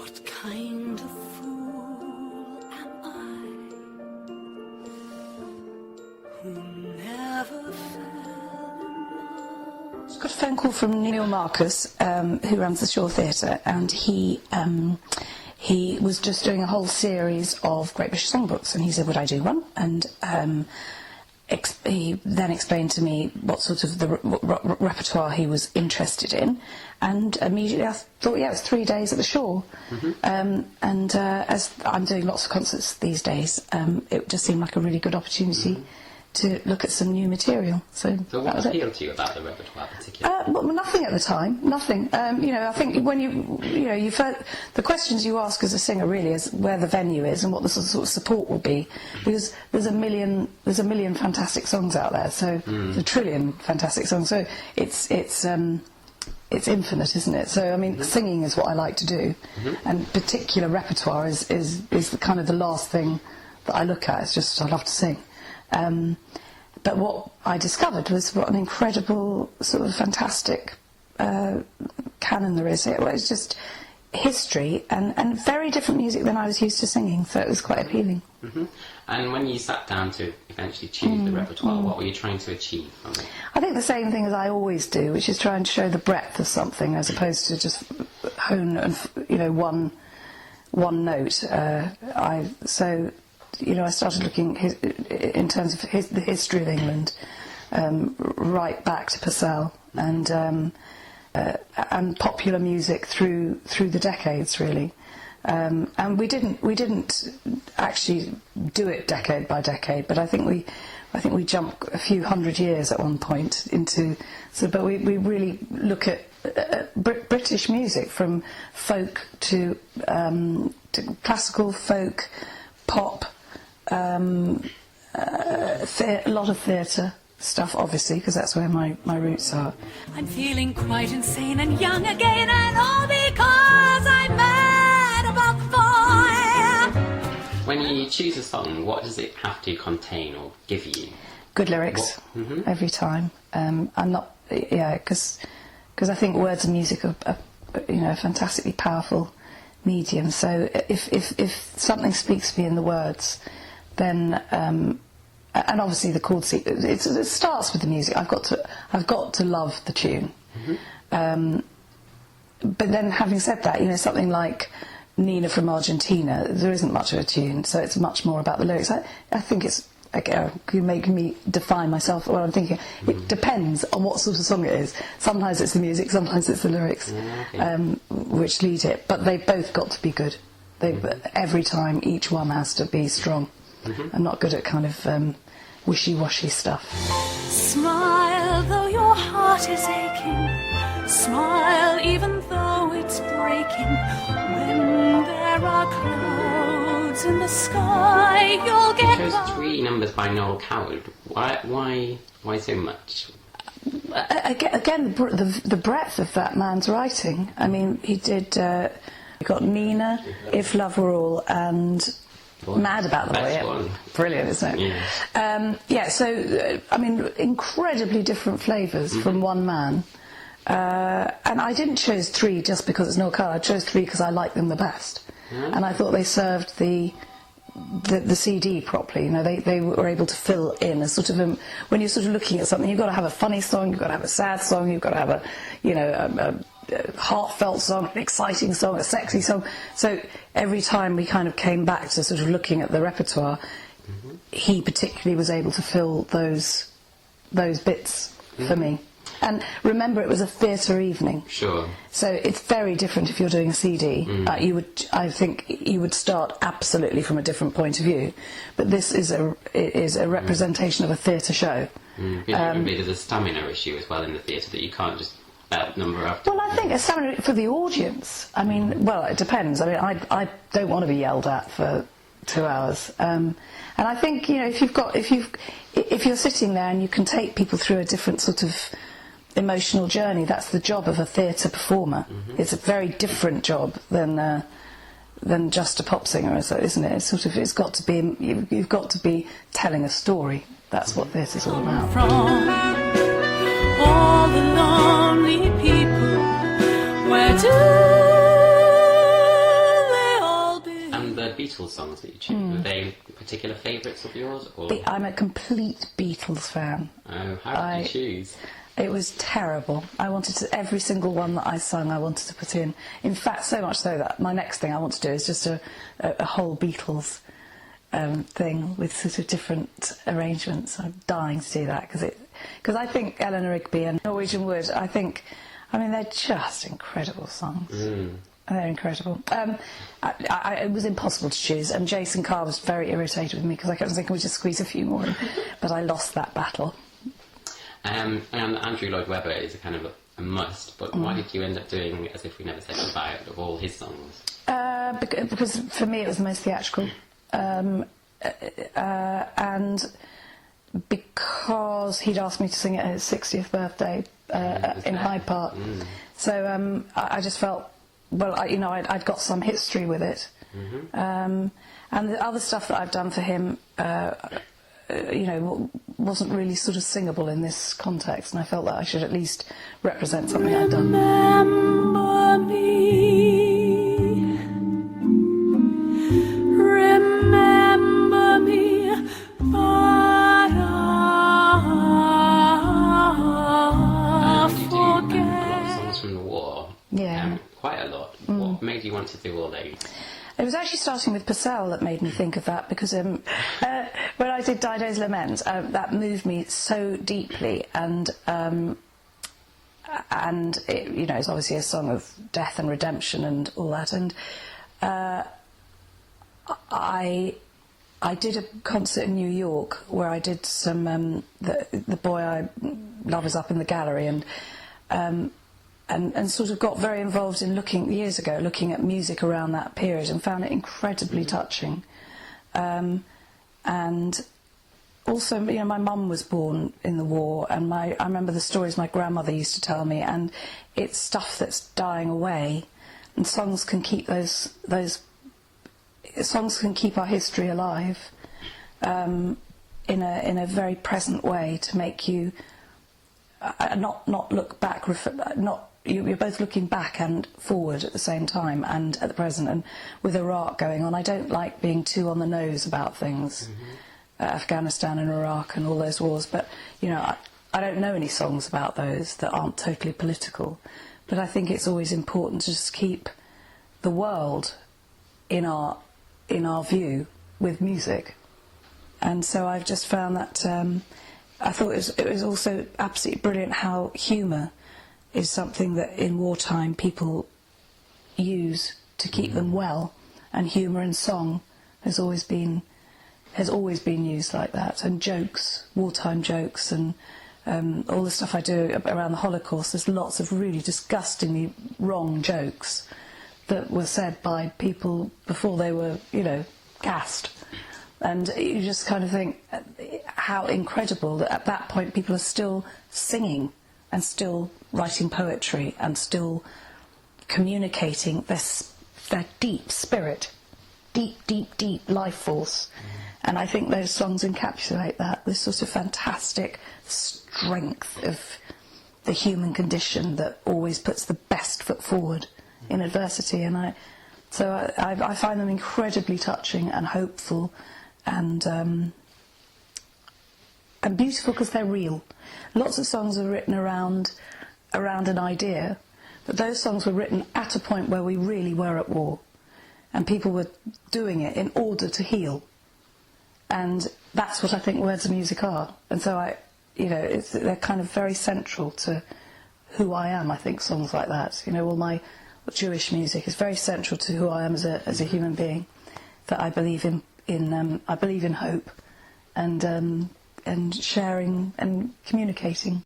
What kind of fool am I, who never fell in love? Got a phone call from Neil Marcus, who runs the Shaw Theatre, and he was just doing a whole series of Great British Songbooks, and he said, would I do one? And he then explained to me what sort of the repertoire he was interested in, and immediately I thought, yeah, it was 3 days at the Shaw. And as I'm doing lots of concerts these days, it just seemed like a really good opportunity to look at some new material. So what appealed to you about the repertoire particularly? Well, nothing at the time, nothing. You know, I think when you've heard the questions you ask as a singer really is where the venue is and what the sort of support will be, because there's a million fantastic songs out there, so there's a trillion fantastic songs, so it's infinite, isn't it? So I mean, singing is what I like to do, and particular repertoire is the kind of the last thing that I look at. It's just I love to sing. But what I discovered was what an incredible, sort of fantastic canon there is. It was just history and very different music than I was used to singing, so it was quite appealing. And when you sat down to eventually choose the repertoire, what were you trying to achieve from it? I think the same thing as I always do, which is trying to show the breadth of something as opposed to just hone and, you know, one note. I started looking in terms of the history of England, right back to Purcell, and popular music through the decades, really. And we didn't actually do it decade by decade, but I think we jumped a few hundred years at one point into. But we really look at British music from folk to classical, folk, pop. A lot of theatre stuff, obviously, because that's where my roots are. I'm feeling quite insane and young again, and all because I'm mad about the fire. When you choose a song, what does it have to contain or give you? Good lyrics, every time. I'm not, because I think words and music are a fantastically powerful medium. So if something speaks to me in the words, then and obviously the chord sequence, it starts with the music. I've got to love the tune. But then, having said that, something like Nina from Argentina, there isn't much of a tune, so it's much more about the lyrics. I think it's, you make me define myself what I'm thinking. It depends on what sort of song it is. Sometimes it's the music, sometimes it's the lyrics, which lead it. But they've both got to be good. Every time, each one has to be strong. I'm not good at kind of wishy-washy stuff. Smile though your heart is aching, smile even though it's breaking. When there are clouds in the sky, you'll get. You chose 3 numbers by Noel Coward. Why so much? Again, the breadth of that man's writing. I mean, he did. We got Nina, If Love Were All, and Mad About the Boy. Brilliant, isn't it? Yeah. So I mean, incredibly different flavours from one man. And I didn't choose 3 just because it's Noel Coward. I chose 3 because I liked them the best, and I thought they served the CD properly. They were able to fill in a sort of when you're sort of looking at something, you've got to have a funny song, you've got to have a sad song, you've got to have a heartfelt song, an exciting song, a sexy song. So every time we kind of came back to sort of looking at the repertoire, he particularly was able to fill those bits for me. And remember, it was a theatre evening. Sure. So it's very different if you're doing a CD. I think you would start absolutely from a different point of view. But this is a representation of a theatre show. Presumably there's a stamina issue as well in the theatre, that you can't just belt number after. Well, I think a stamina for the audience. I mean, well, it depends. I mean, I don't want to be yelled at for 2 hours. And I think, if you're sitting there and you can take people through a different sort of emotional journey, that's the job of a theatre performer. It's a very different job than just a pop singer, isn't it? It's got to be, you've got to be telling a story. That's what theatre's all about. From all the lonely people, where do Beatles songs that you choose, were they particular favourites of yours? Or? I'm a complete Beatles fan. Oh, how did you choose? It was terrible. I wanted to, every single one that I sung, I wanted to put in. In fact, so much so that my next thing I want to do is just a whole Beatles thing with sort of different arrangements. I'm dying to do that because I think Eleanor Rigby and Norwegian Wood, they're just incredible songs. They're incredible. It was impossible to choose, and Jason Carr was very irritated with me because I kept thinking we just squeeze a few more in, but I lost that battle. And Andrew Lloyd Webber is a kind of a must, but why did you end up doing As If We Never Said Goodbye of all his songs? Because for me it was the most theatrical, and because he'd asked me to sing it at his 60th birthday in Hyde Park, so I just felt, well, I'd got some history with it, and the other stuff that I've done for him, wasn't really sort of singable in this context, and I felt that I should at least represent something I'd done. Remember me, but I forget. A lot of songs from the war. Yeah. Quite a lot. What made you want to do all these? It was actually starting with Purcell that made me think of that, because when I did Dido's Lament, that moved me so deeply, and it, it's obviously a song of death and redemption and all that, and I did a concert in New York where I did some the Boy I Love Is Up in the Gallery, and sort of got very involved in looking at music around that period, and found it incredibly touching. And also, my mum was born in the war, and I remember the stories my grandmother used to tell me, and it's stuff that's dying away, and songs can keep songs can keep our history alive in a very present way, to make you not look back, you're both looking back and forward at the same time, and at the present, and with Iraq going on, I don't like being too on the nose about things, Afghanistan and Iraq and all those wars, but I don't know any songs about those that aren't totally political, but I think it's always important to just keep the world in our view with music, and so I've just found that I thought it was also absolutely brilliant how humour is something that in wartime people use to keep them well, and humour in song has always been used like that, and jokes, wartime jokes, and all the stuff I do around the Holocaust. There's lots of really disgustingly wrong jokes that were said by people before they were, gassed. And you just kind of think how incredible that at that point people are still singing and still writing poetry and still communicating their deep spirit, deep life force. And I think those songs encapsulate that, this sort of fantastic strength of the human condition that always puts the best foot forward in adversity. And I find them incredibly touching and hopeful, and beautiful because they're real. Lots of songs are written around an idea, but those songs were written at a point where we really were at war, and people were doing it in order to heal. And that's what I think words and music are. And so they're kind of very central to who I am. I think songs like that, all my Jewish music is very central to who I am as a human being. That I believe in hope, and sharing and communicating.